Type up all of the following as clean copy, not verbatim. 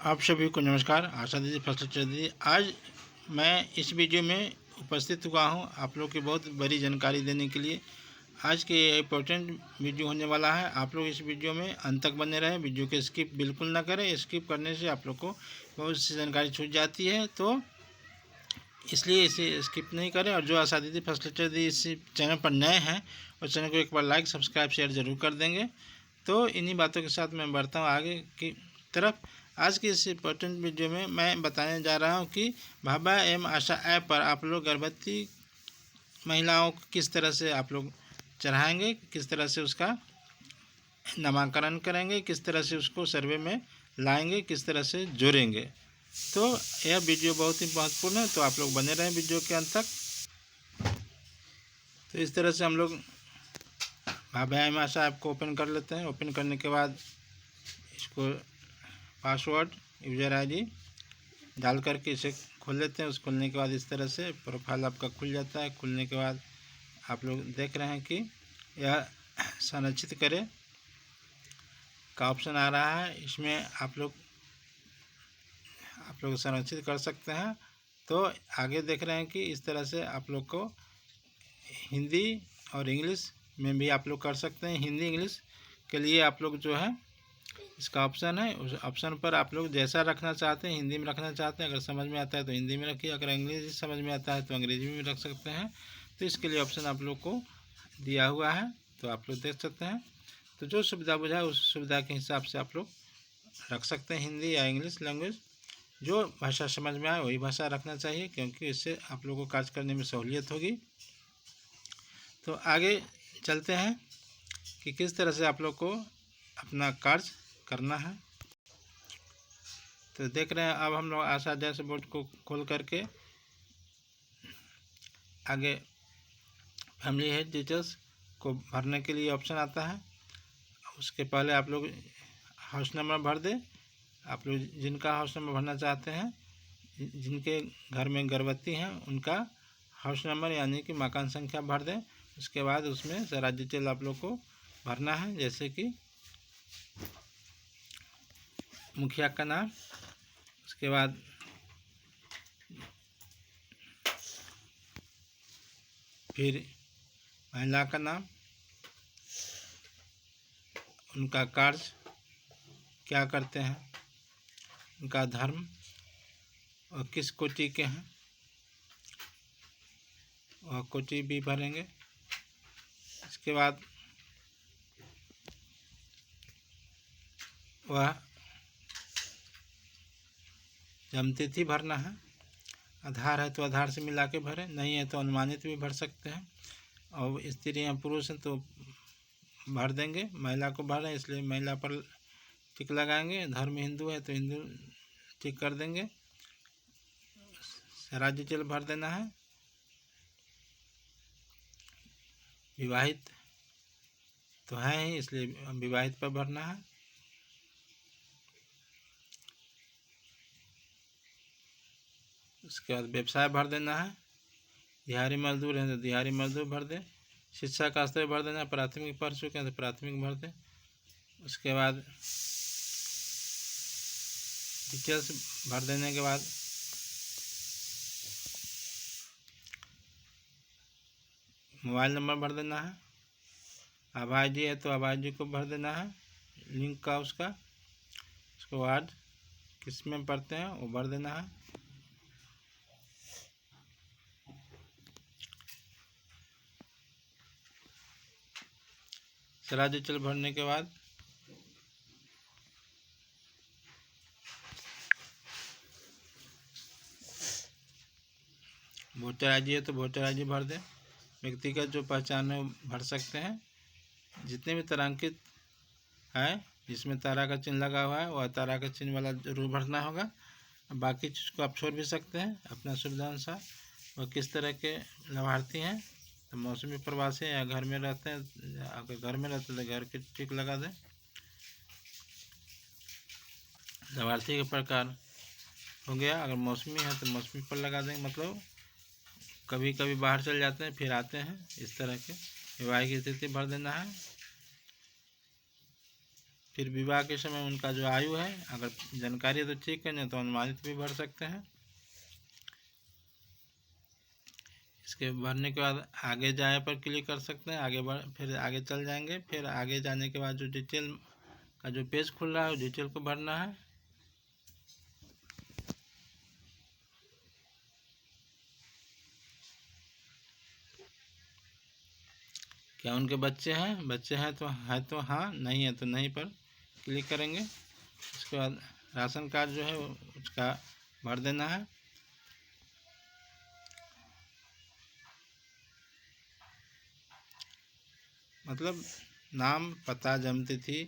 आप सभी को नमस्कार। आशा दीदी फसल चौधरी। आज मैं इस वीडियो में उपस्थित हुआ हूं आप लोग की बहुत बड़ी जानकारी देने के लिए। आज के इम्पोर्टेंट वीडियो होने वाला है। आप लोग इस वीडियो में अंत तक बने रहें, वीडियो के स्किप बिल्कुल ना करें। स्किप करने से आप लोग को बहुत सी जानकारी छूट जाती है, तो इसलिए इसे स्किप नहीं करें। और जो आशा दीदी फसल चौधरी इस चैनल पर नए हैं उस चैनल को एक बार लाइक सब्सक्राइब शेयर ज़रूर कर देंगे। तो इन्हीं बातों के साथ मैं बढ़ता हूँ आगे की तरफ। आज की इस इम्पोर्टेंट वीडियो में मैं बताने जा रहा हूं कि भाभा एवं आशा ऐप पर आप लोग गर्भवती महिलाओं को किस तरह से आप लोग चढ़ाएंगे, किस तरह से उसका नामाकरण करेंगे, किस तरह से उसको सर्वे में लाएंगे, किस तरह से जोड़ेंगे। तो यह वीडियो बहुत ही महत्वपूर्ण है, तो आप लोग बने रहें वीडियो के अंत तक। तो इस तरह से हम लोग भाभा एवं आशा ऐप को ओपन कर लेते हैं। ओपन करने के बाद इसको पासवर्ड यूज़र आईडी डाल करके इसे खोल लेते हैं। उस खोलने के बाद इस तरह से प्रोफाइल आपका खुल जाता है। खुलने के बाद आप लोग देख रहे हैं कि यह संरक्षित करें का ऑप्शन आ रहा है। इसमें आप लोग संरक्षित कर सकते हैं। तो आगे देख रहे हैं कि इस तरह से आप लोग को हिंदी और इंग्लिश में भी आप लोग कर सकते हैं। हिंदी इंग्लिश के लिए आप लोग जो है इसका ऑप्शन है, उस ऑप्शन पर आप लोग जैसा रखना चाहते हैं, हिंदी में रखना चाहते हैं, अगर समझ में आता है तो हिंदी में रखिए, अगर अंग्रेजी समझ में आता है तो अंग्रेजी में रख सकते हैं। तो इसके लिए ऑप्शन आप लोग को दिया हुआ है, तो आप लोग देख सकते हैं। तो जो सुविधा बुझाए उस सुविधा के हिसाब से आप लोग रख सकते हैं। हिंदी या इंग्लिश लैंग्वेज जो भाषा समझ में आए वही भाषा रखना चाहिए, क्योंकि इससे आप लोगों को कार्य करने में सहूलियत होगी। तो आगे चलते हैं कि किस तरह से आप लोग को अपना कार्य करना है। तो देख रहे हैं अब हम लोग आशा डैशबोर्ड को खोल करके आगे फैमिली हेल्थ डिटेल्स को भरने के लिए ऑप्शन आता है। उसके पहले आप लोग हाउस नंबर भर दें। आप लोग जिनका हाउस नंबर भरना चाहते हैं, जिनके घर में गर्भवती हैं, उनका हाउस नंबर यानी कि मकान संख्या भर दें। उसके बाद उसमें सारा डिटेल आप लोग को भरना है, जैसे कि मुखिया का नाम, उसके बाद फिर महिला का नाम, उनका कार्य क्या करते हैं, उनका धर्म और किस कोटि के हैं वह कोटि भी भरेंगे। इसके बाद वह जन्मतिथि भरना है। आधार है तो आधार से मिला के भरें, नहीं है तो अनुमानित भी भर सकते हैं। और स्त्री या पुरुष हैं तो भर देंगे। महिला को भर रहे हैं इसलिए महिला पर टिक लगाएंगे। धर्म हिंदू है तो हिंदू टिक कर देंगे। सारा डिटेल भर देना है। विवाहित तो है ही इसलिए विवाहित पर भरना है। उसके बाद व्यवसाय भर देना है। दिहाड़ी मजदूर हैं तो दिहाड़ी मजदूर भर दें। शिक्षा का स्तर भर देना है। प्राथमिक पढ़ चुके हैं तो प्राथमिक भर दें। उसके बाद डिटेल्स भर देने के बाद मोबाइल नंबर भर देना है। आभा आई है तो आभा आई को भर देना है, लिंक का उसका। उसके बाद किस में पढ़ते हैं वो भर देना है। सारा डिटेल भरने के बाद वोटर आई है तो वोटर आई भर दें। व्यक्तिगत जो पहचान है भर सकते हैं। जितने भी तारांकित है जिसमें तारा का चिन्ह लगा हुआ है वह तारा का चिन्ह वाला जरूर भरना होगा। बाकी चीज़ को आप छोड़ भी सकते हैं अपना सुविधा अनुसार। और किस तरह के लाभार्थी हैं तो मौसमी प्रवासी या घर में रहते हैं, अगर घर में रहते हैं तो घर के टिक लगा दें। लाभार्थी के प्रकार हो गया, अगर मौसमी है तो मौसमी पर लगा देंगे, मतलब कभी कभी बाहर चल जाते हैं फिर आते हैं, इस तरह के। विवाह की स्थिति भर देना है। फिर विवाह के समय उनका जो आयु है, अगर जानकारी है तो ठीक है, नहीं तो अनुमानित भी भर सकते हैं। इसके भरने के बाद आगे जाए पर क्लिक कर सकते हैं, आगे बढ़ फिर आगे चल जाएंगे। फिर आगे जाने के बाद जो डिटेल का जो पेज खुल रहा है, डिटेल को भरना है। क्या उनके बच्चे हैं? बच्चे हैं तो हाँ, नहीं है तो नहीं पर क्लिक करेंगे। उसके बाद राशन कार्ड जो है उसका भर देना है। मतलब नाम, पता, जन्मतिथि,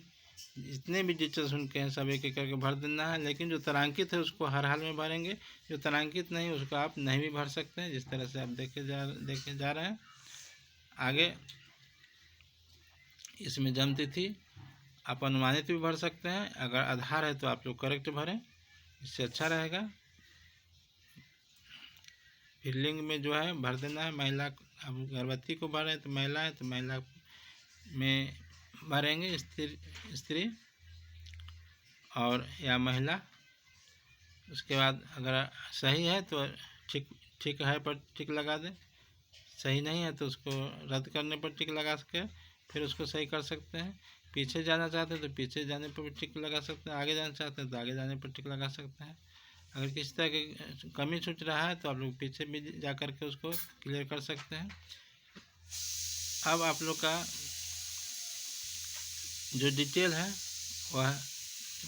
जितने भी डिटेल्स उनके हैं सब एक एक करके भर देना है। लेकिन जो तारांकित है उसको हर हाल में भरेंगे, जो तारांकित नहीं उसको आप नहीं भी भर सकते हैं, जिस तरह से आप देखे जा रहे हैं। आगे इसमें जन्मतिथि आप अनुमानित भी भर सकते हैं, अगर आधार है तो आप लोग करेक्ट भरें, इससे अच्छा रहेगा। फिर लिंग में जो है भर देना है, महिला, अब गर्भवती को भरें तो महिला है तो महिला में भरेंगे, स्त्री और या महिला। उसके बाद अगर सही है तो ठीक है पर टिक लगा दें, सही नहीं है तो उसको रद्द करने पर टिक लगा सके, फिर उसको सही कर सकते हैं। पीछे जाना चाहते हैं तो पीछे जाने पर भी टिक लगा सकते हैं, आगे जाना चाहते हैं तो आगे जाने पर टिक लगा सकते हैं। अगर किसी तरह की कमी छूट रहा है तो आप लोग पीछे भी जा कर के उसको क्लियर कर सकते हैं। अब आप लोग का जो डिटेल है वह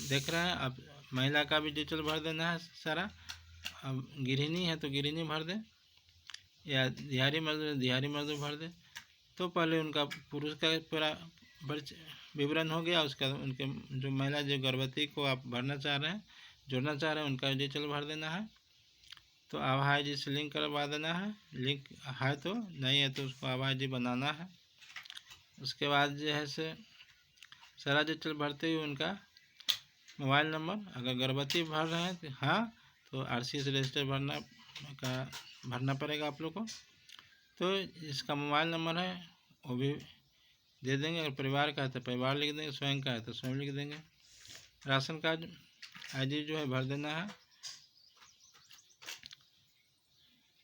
देख रहे हैं। अब महिला का भी डिटेल भर देना है सारा। अब गृहिणी है तो गृहिणी भर दें, या दिहाड़ी मजदूर भर दें। तो पहले उनका पुरुष का पूरा विवरण हो गया, उसका उनके जो महिला जो गर्भवती को आप भरना चाह रहे हैं, जोड़ना चाह रहे हैं, उनका डिटेल भर देना है। तो आभा आई से लिंक करवा देना है, लिंक है तो, नहीं है तो उसको आभा आई बनाना है। उसके बाद जो है से सारा डिटेल भरते हुए उनका मोबाइल नंबर, अगर गर्भवती भर रहे हैं तो हाँ तो RC से रजिस्टर भरना पड़ेगा आप लोग को। तो इसका मोबाइल नंबर है वो भी दे देंगे, अगर परिवार का है तो परिवार लिख देंगे, स्वयं का है तो स्वयं लिख देंगे। राशन कार्ड ID जो है भर देना है।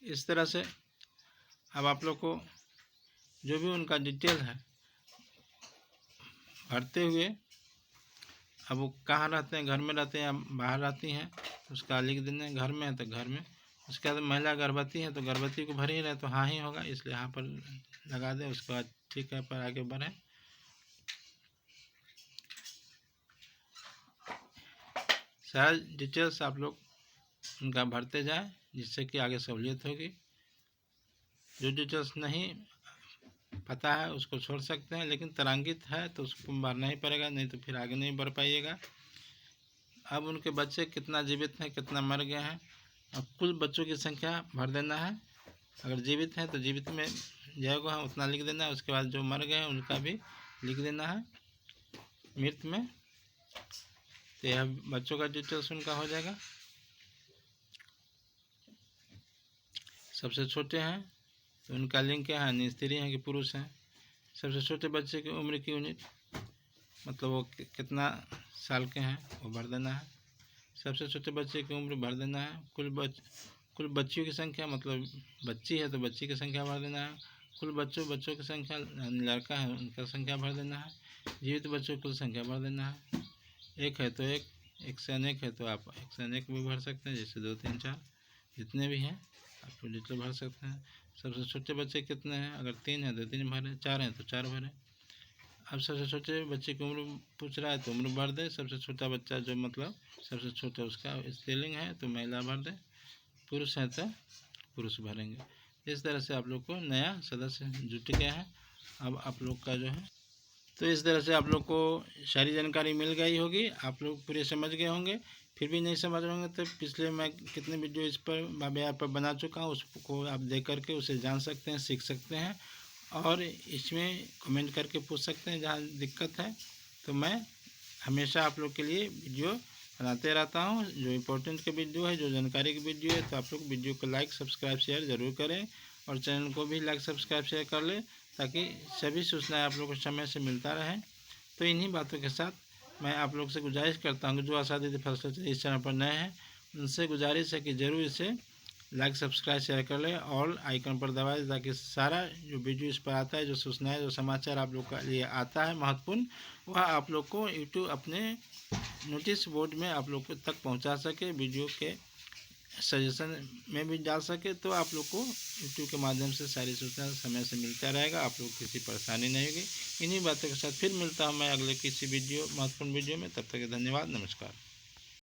इस तरह से अब आप लोग को जो भी उनका डिटेल है भरते हुए, अब वो कहाँ रहते हैं, घर में रहते हैं या बाहर रहती हैं, उसका लिख देना है। घर में है तो घर में। उसके बाद महिला गर्भवती है तो गर्भवती को भर ही रहे तो हाँ ही होगा, इसलिए यहाँ पर लगा दें। उसके बाद ठीक है पर आगे बढ़ें। सारा डिटेल्स आप लोग उनका भरते जाएं, जिससे कि आगे सहूलियत होगी। जो डिटेल्स नहीं पता है उसको छोड़ सकते हैं, लेकिन तारांकित है तो उसको भरना ही पड़ेगा, नहीं तो फिर आगे नहीं बढ़ पाइएगा। अब उनके बच्चे कितना जीवित हैं, कितना मर गए हैं, अब कुल बच्चों की संख्या भर देना है। अगर जीवित हैं तो जीवित में जाएगा उतना लिख देना है। उसके बाद जो मर गए हैं उनका भी लिख देना है मृत में। तो यह बच्चों का डिटेल्स उनका हो जाएगा। सबसे छोटे हैं तो उनका लिंक क्या है, स्त्री हैं कि पुरुष हैं। सबसे छोटे बच्चे की उम्र की यूनिट, मतलब वो कितना साल के हैं वो भर देना है। सबसे छोटे बच्चे की उम्र भर देना है। कुल बच्चियों की संख्या, मतलब बच्ची है तो बच्ची की संख्या भर देना है। कुल बच्चों की संख्या, लड़का है उनका संख्या भर देना है। जीवित बच्चों की कुल संख्या भर देना है। एक है तो एक से अनेक है तो आप एक से अनेक भी भर सकते हैं, जैसे 2 3 4 जितने भी हैं आप डिटेल भर सकते हैं। सबसे छोटे बच्चे कितने हैं, अगर 3 हैं तो 3 भरें, 4 हैं तो 4 भरें। अब सबसे छोटे बच्चे की उम्र पूछ रहा है तो उम्र भर दे। सबसे छोटा बच्चा जो मतलब सबसे छोटा उसका स्त्रीलिंग है तो महिला भर दे, पुरुष है तो पुरुष भरेंगे। इस तरह से आप लोग को नया सदस्य जुट गया है। अब आप लोग का जो है तो इस तरह से आप लोग को सारी जानकारी मिल गई होगी, आप लोग पूरे समझ गए होंगे। फिर भी नहीं समझ रहे होंगे तो पिछले मैं कितने वीडियो इस पर बाबा पर बना चुका हूँ, उसको आप देख करके उसे जान सकते हैं, सीख सकते हैं। और इसमें कमेंट करके पूछ सकते हैं जहाँ दिक्कत है। तो मैं हमेशा आप लोग के लिए वीडियो बनाते रहता हूँ, जो इम्पोर्टेंट के वीडियो है, जो जानकारी की वीडियो है। तो आप लोग वीडियो को लाइक सब्सक्राइब शेयर ज़रूर करें, और चैनल को भी लाइक सब्सक्राइब शेयर कर लें, ताकि सभी सूचनाएं आप लोग को समय से मिलता रहे। तो इन्हीं बातों के साथ मैं आप लोग से गुजारिश करता हूँ कि जो आशा दीदी फैसल इस चैनल पर नए हैं उनसे गुजारिश है कि ज़रूर इसे लाइक सब्सक्राइब शेयर कर लें और आइकन पर दबा दें, ताकि सारा जो वीडियो इस पर आता है, जो सूचनाएं, जो समाचार आप लोग के लिए आता है महत्वपूर्ण, वह आप लोग को यूट्यूब अपने नोटिस बोर्ड में आप लोग तक पहुंचा सके, वीडियो के सजेशन में भी डाल सके, तो आप लोग को यूट्यूब के माध्यम से सारी सूचना समय से मिलता रहेगा, आप लोग किसी परेशानी नहीं होगी। इन्हीं बातों के साथ फिर मिलता हूँ मैं अगले किसी वीडियो महत्वपूर्ण वीडियो में। तब तक धन्यवाद, नमस्कार।